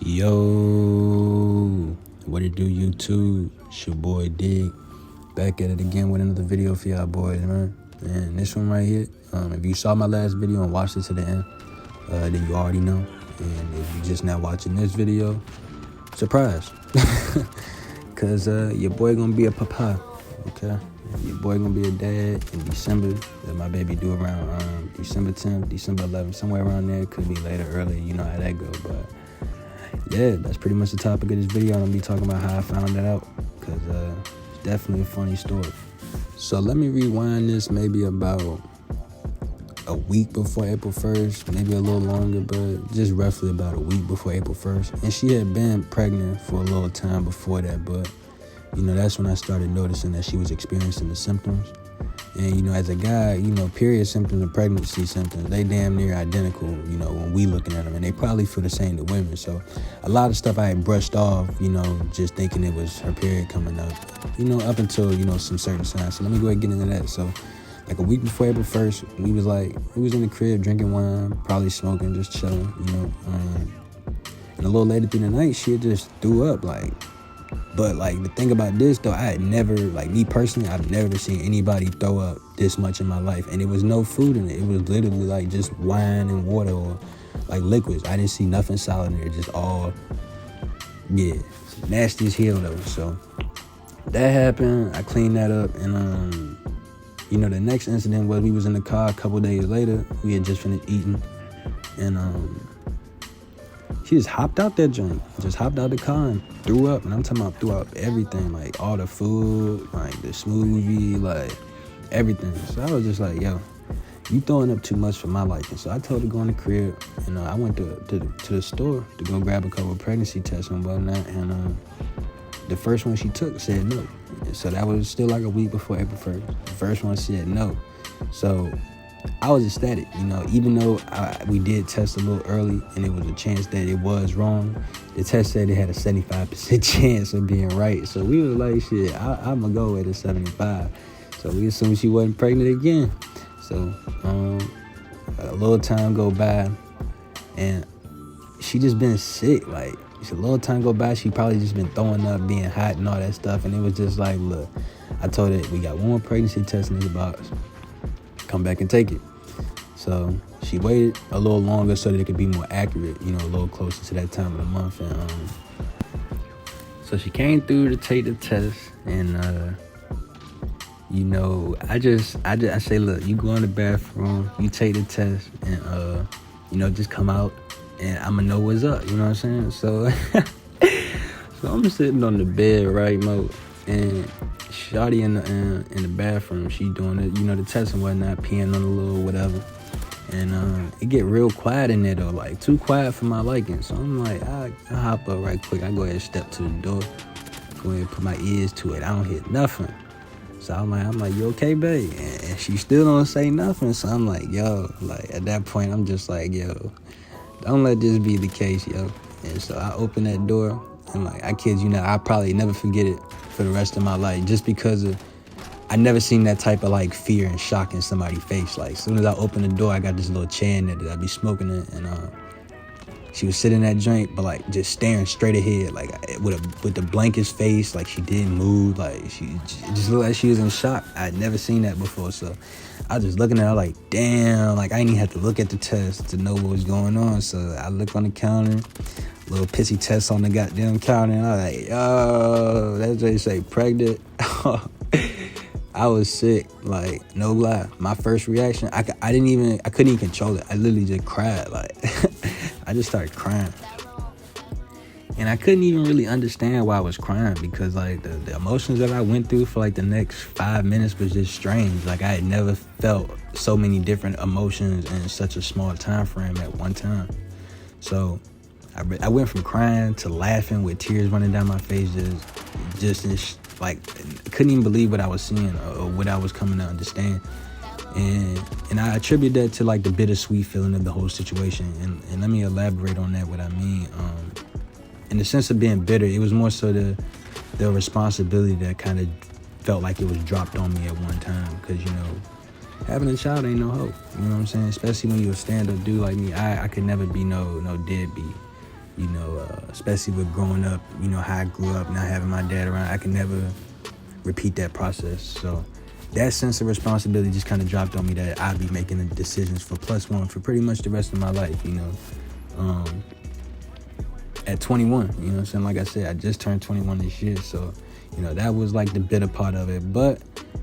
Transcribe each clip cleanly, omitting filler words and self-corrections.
Yo, what it do, YouTube? It's your boy Dig, back at it again with another video for y'all boys, man. And this one right here, if you saw my last video and watched it to the end, then you already know. And if you just now watching this video, surprise, cause your boy gonna be a papa, okay? Your boy gonna be a dad in December. That my baby due around December 10th, December 11th, somewhere around there. Could be later, early. You know how that go, but. Yeah, that's pretty much the topic of this video. I'm gonna be talking about how I found that out, because it's definitely a funny story. So let me rewind this maybe about a week before April 1st, maybe a little longer, but just roughly about a week before April 1st. And she had been pregnant for a little time before that, but you know, that's when I started noticing that she was experiencing the symptoms. And, you know, as a guy, you know, period symptoms and pregnancy symptoms, they damn near identical, you know, when we looking at them. And they probably feel the same to women. So a lot of stuff I had brushed off, you know, just thinking it was her period coming up, you know, up until, you know, some certain signs. So let me go ahead and get into that. So like a week before April 1st, we was in the crib drinking wine, probably smoking, just chilling, you know. And a little later through the night, she had just threw up, But, the thing about this, though, I had never, me personally, I've never seen anybody throw up this much in my life. And it was no food in it. It was literally, just wine and water or, liquids. I didn't see nothing solid in there. Just all, nasty as hell, though. So, that happened. I cleaned that up. And, you know, the next incident was we was in the car a couple days later. We had just finished eating. And, she just hopped out that joint, just hopped out the car and threw up. And I'm talking about threw up everything, all the food, the smoothie, everything. So I was just like, yo, you throwing up too much for my liking. So I told her to go in the crib. And I went to the store to go grab a couple of pregnancy tests and whatnot. And the first one she took said no. So that was still a week before April 1st. The first one said no. So I was ecstatic, you know, even though we did test a little early and it was a chance that it was wrong. The test said it had a 75% chance of being right. So we was like, shit, I'm going to go with a 75. So we assumed she wasn't pregnant again. So a little time go by and she just been sick. A little time go by, she probably just been throwing up, being hot and all that stuff. And it was just look, I told her, we got one more pregnancy test in this box. Come back and take it. So she waited a little longer so that it could be more accurate, you know, a little closer to that time of the month. And so she came through to take the test, and you know, I say, look, you go in the bathroom, you take the test, and you know, just come out, and I'ma know what's up. You know what I'm saying? So so I'm sitting on the bed, right, Mo, and Shawty in the bathroom, she doing it, you know, the test and whatnot, peeing on a little whatever. And it get real quiet in there though, too quiet for my liking. So I'm like, I hop up right quick. I go ahead and step to the door, go ahead and put my ears to it. I don't hear nothing. So I'm like, you okay, babe? And she still don't say nothing. So I'm like, yo, at that point, I'm just like, yo, don't let this be the case, yo. And so I open that door, and I kid you not, I probably never forget it for the rest of my life, just because I never seen that type of fear and shock in somebody's face. As soon as I open the door, I got this little chair in there that I be smoking in, and she was sitting in that joint, but just staring straight ahead, with the blankest face, she didn't move, she just looked like she was in shock. I'd never seen that before, so I was just looking at her damn, I didn't even have to look at the test to know what was going on. So I look on the counter, little pissy test on the goddamn counter, and I was like, yo, that's what they say, pregnant. I was sick, no lie. My first reaction, I couldn't even control it. I literally just cried, I just started crying. And I couldn't even really understand why I was crying, because the emotions that I went through for the next 5 minutes was just strange. I had never felt so many different emotions in such a small time frame at one time. So I went from crying to laughing with tears running down my face, couldn't even believe what I was seeing or what I was coming to understand. And I attribute that to the bittersweet feeling of the whole situation. And let me elaborate on that, what I mean. In the sense of being bitter, it was more so the responsibility that kind of felt like it was dropped on me at one time. Because, you know, having a child ain't no hope. You know what I'm saying? Especially when you're a stand-up dude like me. I could never be no deadbeat. especially with growing up, how I grew up, not having my dad around. I can never repeat that process. So that sense of responsibility just kind of dropped on me that I'd be making the decisions for +1 for pretty much the rest of my life, at 21, you know what I'm saying? Like I said, I just turned 21 this year, so, that was like the bitter part of it. But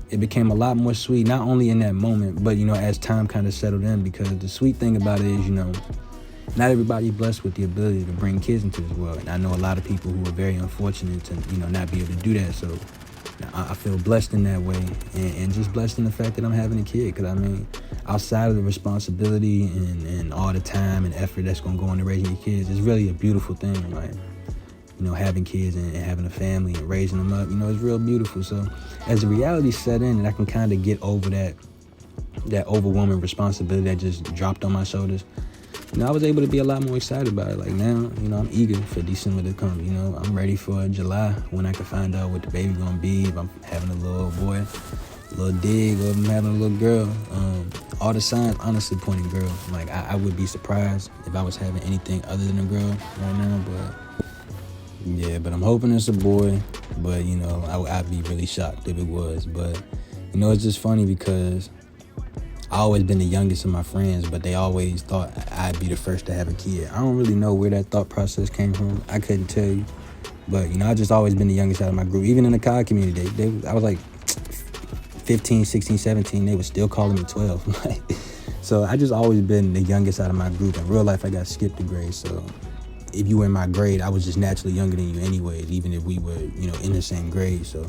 it became a lot more sweet, not only in that moment, but, as time kind of settled in, because the sweet thing about it is, not everybody's blessed with the ability to bring kids into this world. And I know a lot of people who are very unfortunate to, not be able to do that. So I feel blessed in that way, and just blessed in the fact that I'm having a kid. Because, outside of the responsibility and all the time and effort that's going to go into raising your kids, it's really a beautiful thing. Like, having kids and having a family and raising them up, it's real beautiful. So as the reality set in and I can kind of get over that overwhelming responsibility that just dropped on my shoulders, I was able to be a lot more excited about it. Like now, I'm eager for December to come. I'm ready for July when I can find out what the baby gonna be, if I'm having a little boy, a little dig, or if I'm having a little girl. All the signs honestly pointing girl. Like I would be surprised if I was having anything other than a girl right now, but I'm hoping it's a boy. But I'd be really shocked if it was. But it's just funny because I always been the youngest of my friends, but they always thought I'd be the first to have a kid. I don't really know where that thought process came from. I couldn't tell you. But, I just always been the youngest out of my group. Even in the COD community, I was like 15, 16, 17. They were still calling me 12. So I just always been the youngest out of my group. In real life, I got skipped a grade. So if you were in my grade, I was just naturally younger than you anyways, even if we were, in the same grade. So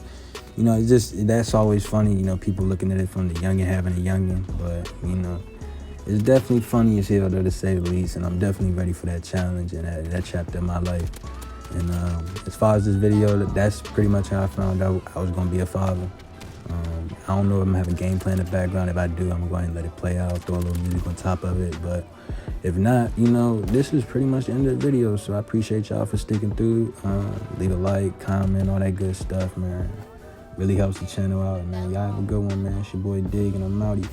it's just, that's always funny, people looking at it from the youngin' having a youngin', but, it's definitely funny as hell, though, to say the least, and I'm definitely ready for that challenge and that chapter of my life. And as far as this video, that's pretty much how I found out I was going to be a father. I don't know if I'm going to have a game plan in the background. If I do, I'm going to let it play out, throw a little music on top of it, but if not, this is pretty much the end of the video, so I appreciate y'all for sticking through. Leave a like, comment, all that good stuff, man. Really helps the channel out, man. Y'all have a good one, man. It's your boy Dig, and I'm outie.